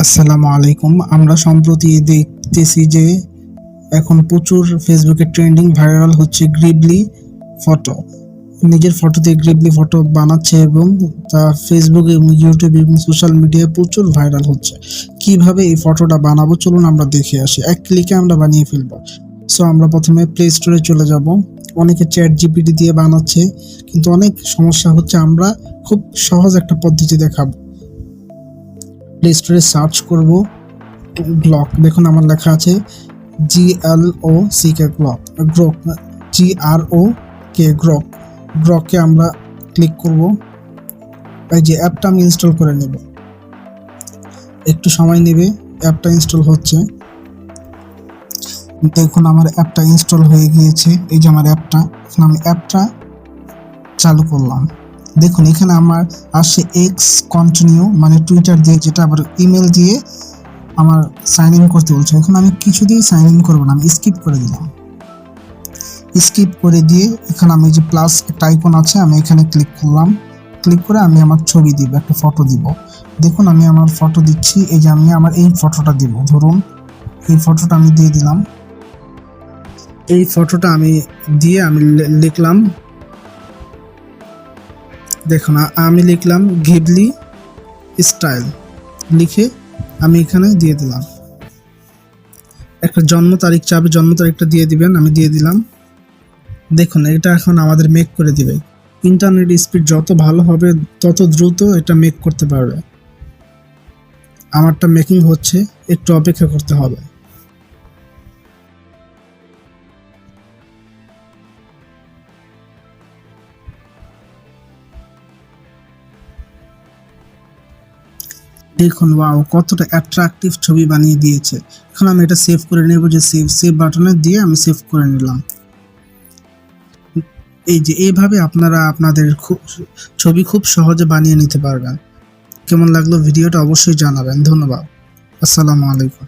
আসসালামু আলাইকুম। আমরা সম্প্রতি দেখতেছি যে এখন প্রচুর ফেসবুকে ট্রেন্ডিং ভাইরাল হচ্ছে গ্রিবলি ফটো। নিজের ফটো দিয়ে গ্রিবলি ফটো বানাচ্ছে এবং তা ফেসবুক এবং ইউটিউব এবং সোশ্যাল মিডিয়ায় প্রচুর ভাইরাল হচ্ছে। কিভাবে এই ফটোটা বানাবো চলুন আমরা দেখে আসি। এক ক্লিকে আমরা বানিয়ে ফেলবো। সো আমরা প্রথমে প্লে স্টোরে চলে যাব। অনেকে চ্যাট জিপিটি দিয়ে বানাচ্ছে, কিন্তু অনেক সমস্যা হচ্ছে। আমরা খুব সহজ একটা পদ্ধতি দেখাবো। প্লে স্টোরে সার্চ করব গ্লক। দেখুন আমার লেখা আছে GLOCK গ্লক, গ্রক। গ্রককে আমরা ক্লিক করব। এই যে অ্যাপটা আমি ইনস্টল করে নেব, একটু সময় নেবে। অ্যাপটা ইনস্টল হচ্ছে। দেখুন আমার অ্যাপটা ইনস্টল হয়ে গিয়েছে। এই যে আমার অ্যাপটা, এখন আমি অ্যাপটা চালু করলাম। দেখুন এখানে আমার আসে এক্স কন্টিনিউ, মানে টুইটার দিয়ে, যেটা আবার ইমেল দিয়ে আমার সাইন ইন করতে বলছে। এখন আমি কিছু দিয়ে সাইন ইন করবো না, আমি স্কিপ করে দিলাম। স্কিপ করে দিয়ে এখানে আমি যে প্লাস একটা আইকন আছে, আমি এখানে ক্লিক করলাম। ক্লিক করে আমি আমার ছবি দিব, একটা ফটো দিব। দেখুন আমি আমার ফটো দিচ্ছি। এই যে আমি আমার এই ফটোটা দিব, ধরুন এই ফটোটা আমি দিয়ে দিলাম। এই ফটোটা আমি দিয়ে আমি লিখলাম, দেখুন আমি লিখলাম ঘিবলি স্টাইল, লিখে আমি এখানে দিয়ে দিলাম। একটা জন্ম তারিখ চাবে, জন্ম তারিখটা দিয়ে দিবেন, আমি দিয়ে দিলাম। দেখুন এটা এখন আমাদের মেক করে দিবে। ইন্টারনেট স্পিড যত ভালো হবে তত দ্রুত এটা মেক করতে পারবে। আমারটা মেকিং হচ্ছে, একটু অপেক্ষা করতে হবে। দেখুন ওয়াও, কতটা অ্যাট্রাকটিভ ছবি বানিয়ে দিয়েছে। এখন আমি এটা সেভ করে নেব, যে সেভ বাটনে দিয়ে আমি সেভ করে নিলাম। এই যে এইভাবে আপনারা আপনাদের ছবি খুব সহজে বানিয়ে নিতে পারবেন। কেমন লাগলো ভিডিওটা অবশ্যই জানাবেন। ধন্যবাদ। আসসালামু আলাইকুম।